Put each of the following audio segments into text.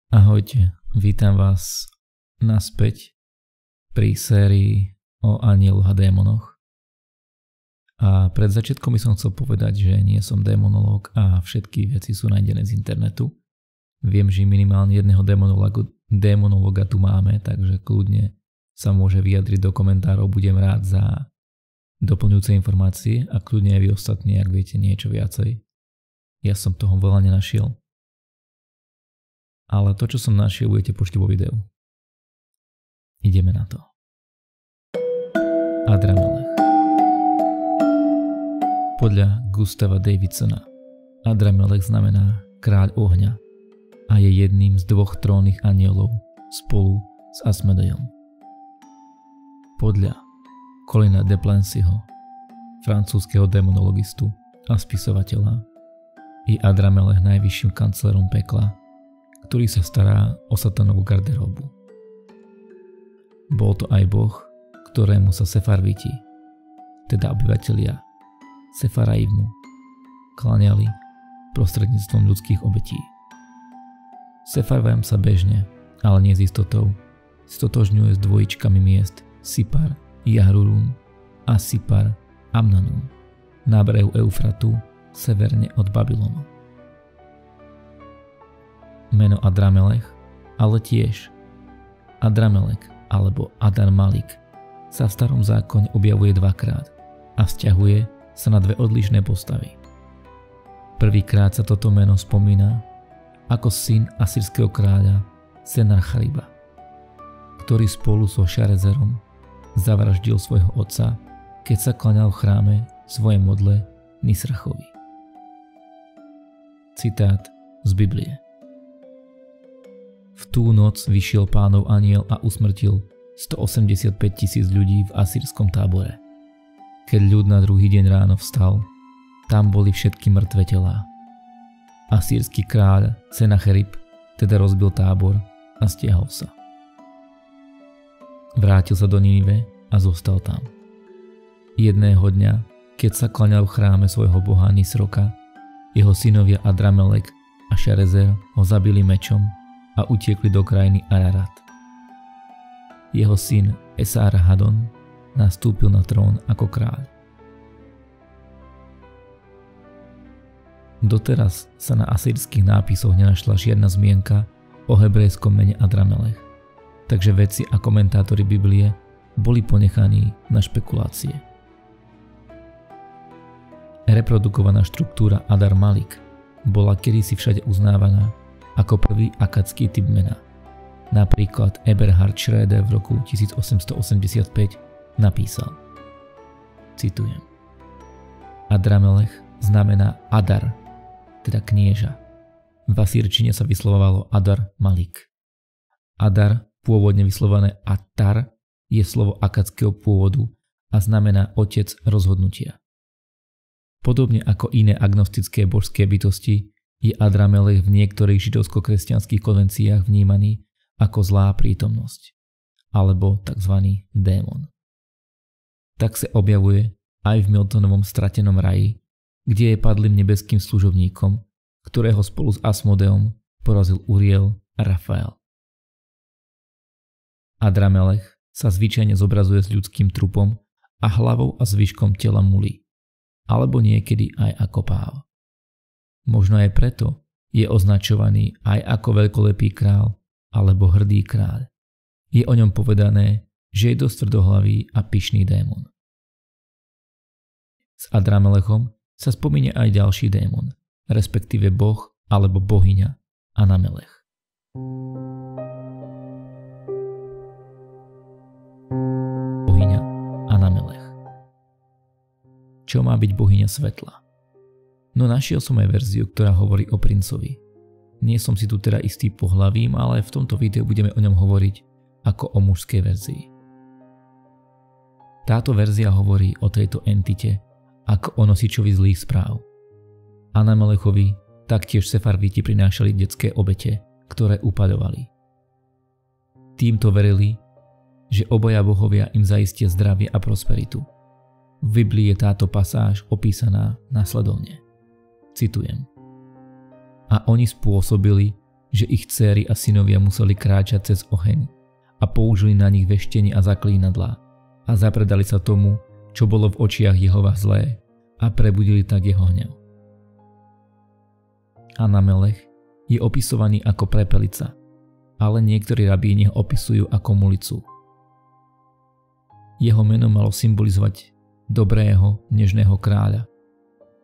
Ahojte, vítam vás naspäť pri sérii o anjeloch a démonoch. A pred začiatkom by som chcel povedať, že nie som démonológ a všetky veci sú nájdené z internetu. Viem, že minimálne jedného démonológa tu máme, takže kľudne sa môže vyjadriť do komentárov, budem rád za doplňujúce informácie a kľudne aj vy ostatní, ak viete niečo viacej. Ja som toho veľa nenašiel. Ale to, čo som našiel, budete počuť vo videu. Ideme na to. Adramelech. Podľa Gustava Davidsona Adramelech znamená kráľ ohňa a je jedným z dvoch trónnych anjelov spolu s Asmodejom. Podľa Colina de Plancyho, francúzskeho démonologistu a spisovateľa, je Adramelech najvyšším kanclérom pekla, ktorý sa stará o satanovú garderóbu. Bol to aj boh, ktorému sa Sefarviti, teda obyvatelia Sefaraimu, kláňali prostredníctvom ľudských obetí. Sefarvaim sa bežne, ale nie s istotou, stotožňuje s dvojičkami miest Sipar Jahrurun a Sipar Amnanum na brehu Eufratu severne od Babylonu. Meno Adramelech, ale tiež Adramelek alebo Adar Malik sa v starom zákone objavuje dvakrát a vzťahuje sa na dve odlišné postavy. Prvýkrát sa toto meno spomína ako syn asýrskeho kráľa Senarchariba, ktorý spolu so Šarezerom zavraždil svojho otca, keď sa klaňal v chráme svojej modle Nisrachovi. Citát z Biblie. V tú noc vyšiel Pánov anjel a usmrtil 185 000 ľudí v asýrskom tábore. Keď ľud na druhý deň ráno vstal, tam boli všetky mŕtve telá. Asýrsky kráľ Senacherib teda rozbil tábor a stiahol sa. Vrátil sa do Nínive a zostal tam. Jedného dňa, keď sa klaňal v chráme svojho boha Nisroka, jeho synovia Adramelek a Šarezer ho zabili mečom a utiekli do krajiny Ararat. Jeho syn Esarhadon nastúpil na trón ako kráľ. Doteraz sa na asýrskych nápisoch nenašla žiadna zmienka o hebrejskom mene Adramelech, takže vedci a komentátori Biblie boli ponechaní na špekulácie. Reprodukovaná štruktúra Adar Malik bola kedysi všade uznávaná ako prvý akadský typ mena. Napríklad Eberhard Schröder v roku 1885 napísal, citujem: Adramelech znamená Adar, teda knieža. V asýrčine sa vyslovovalo Adar Malik. Adar, pôvodne vyslovené Atar, je slovo akadského pôvodu a znamená otec rozhodnutia. Podobne ako iné agnostické božské bytosti, je Adramelech v niektorých židovsko-kresťanských konvenciách vnímaný ako zlá prítomnosť, alebo tzv. Démon. Tak sa objavuje aj v Miltonovom Stratenom raji, kde je padlým nebeským služobníkom, ktorého spolu s Asmodeom porazil Uriel a Rafael. Adramelech sa zvyčajne zobrazuje s ľudským trupom a hlavou a zvyškom tela muly, alebo niekedy aj ako páv. Možno aj preto je označovaný aj ako veľkolepý král alebo hrdý kráľ. Je o ňom povedané, že je dosť tvrdohlavý a pyšný démon. S Adramelechom sa spomíne aj ďalší démon, respektíve boh alebo bohyňa Anamelech. Bohyňa Anamelech. Čo má byť bohyňa svetla? No našiel som aj verziu, ktorá hovorí o princovi. Nie som si tu teda istý pohlavím, ale v tomto videu budeme o ňom hovoriť ako o mužskej verzii. Táto verzia hovorí o tejto entite ako o nosičovi zlých správ. Anamelechovi taktiež Sefarviti prinášali detské obete, ktoré upadovali. Týmto verili, že obaja bohovia im zaistia zdravie a prosperitu. V Biblii je táto pasáž opísaná nasledovne. Citujem. A oni spôsobili, že ich dcéry a synovia museli kráčať cez oheň a použili na nich veštenie a zaklínadlá a zapredali sa tomu, čo bolo v očiach Jehova zlé a prebudili tak jeho hnev. Anamelech je opisovaný ako prepelica, ale niektorí rabíni ho opisujú ako mulicu. Jeho meno malo symbolizovať dobrého, nežného kráľa,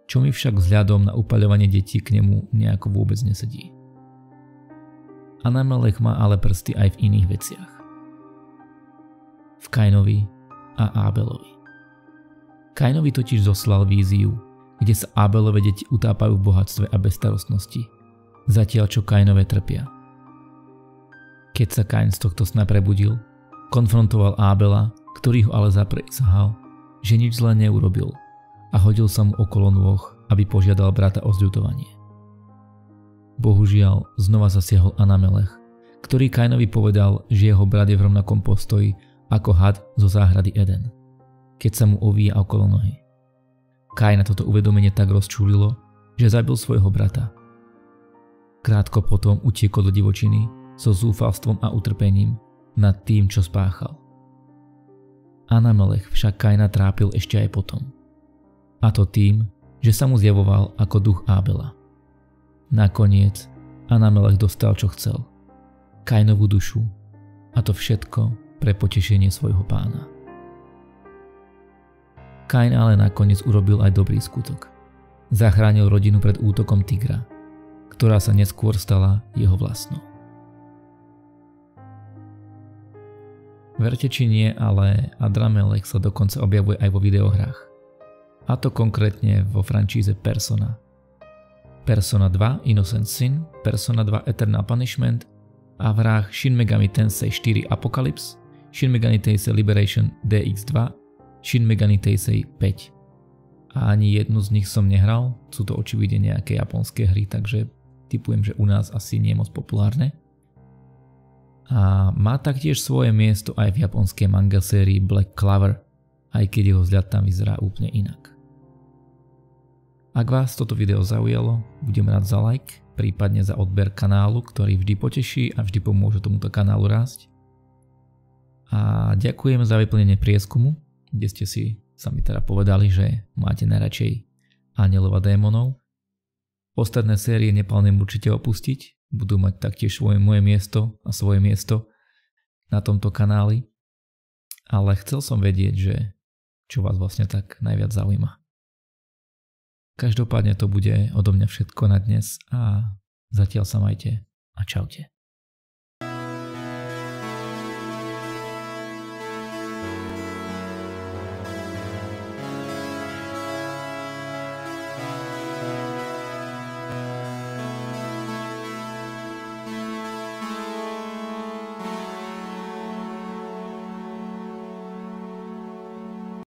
čo mi však vzhľadom na upaľovanie detí k nemu nejako vôbec nesedí. Anamelech má ale prsty aj v iných veciach. V Kainovi a Ábelovi. Kainovi totiž zoslal víziu, kde sa Ábelove deti utápajú v bohatstve a bezstarostnosti, zatiaľ čo Kainové trpia. Keď sa Kain z tohto sna prebudil, konfrontoval Ábela, ktorý ho ale zaprisahal, že nič zlé neurobil a hodil sa mu okolo nôh, aby požiadal brata o zľutovanie. Bohužiaľ, znova zasiahol Anamelech, ktorý Kainovi povedal, že jeho brat je v rovnakom postoji ako had zo záhrady Eden, keď sa mu ovíja okolo nohy. Kaina toto uvedomenie tak rozčúlilo, že zabil svojho brata. Krátko potom utiekol do divočiny so zúfalstvom a utrpením nad tým, čo spáchal. Anamelech však Kaina trápil ešte aj potom. A to tým, že sa mu zjavoval ako duch Ábela. Nakoniec Anamelech dostal, čo chcel. Kainovú dušu, a to všetko pre potešenie svojho pána. Kain ale nakoniec urobil aj dobrý skutok. Zachránil rodinu pred útokom tigra, ktorá sa neskôr stala jeho vlastnou. Verte či nie, ale Adramelech sa dokonca objavuje aj vo videohrách. A to konkrétne vo franšíze Persona. Persona 2 Innocent Sin, Persona 2 Eternal Punishment a v hrách Shin Megami Tensei 4 Apocalypse, Shin Megami Tensei Liberation DX2, Shin Megami Tensei 5. A ani jednu z nich som nehral, sú to očividne nejaké japonské hry, takže tipujem, že u nás asi nie je moc populárne. A má taktiež svoje miesto aj v japonskej manga sérii Black Clover, aj keď jeho vzhľad tam vyzerá úplne inak. Ak vás toto video zaujalo, budem rád za like, prípadne za odber kanálu, ktorý vždy poteší a vždy pomôže tomuto kanálu rásť. A ďakujem za vyplnenie prieskumu, kde ste si sami teda povedali, že máte najradšej anielov a démonov. Ostatné série neplánujem určite opustiť, budú mať taktiež svoje miesto na tomto kanáli, ale chcel som vedieť, že čo vás vlastne tak najviac zaujíma. Každopádne to bude odo mňa všetko na dnes a zatiaľ sa majte a čaute.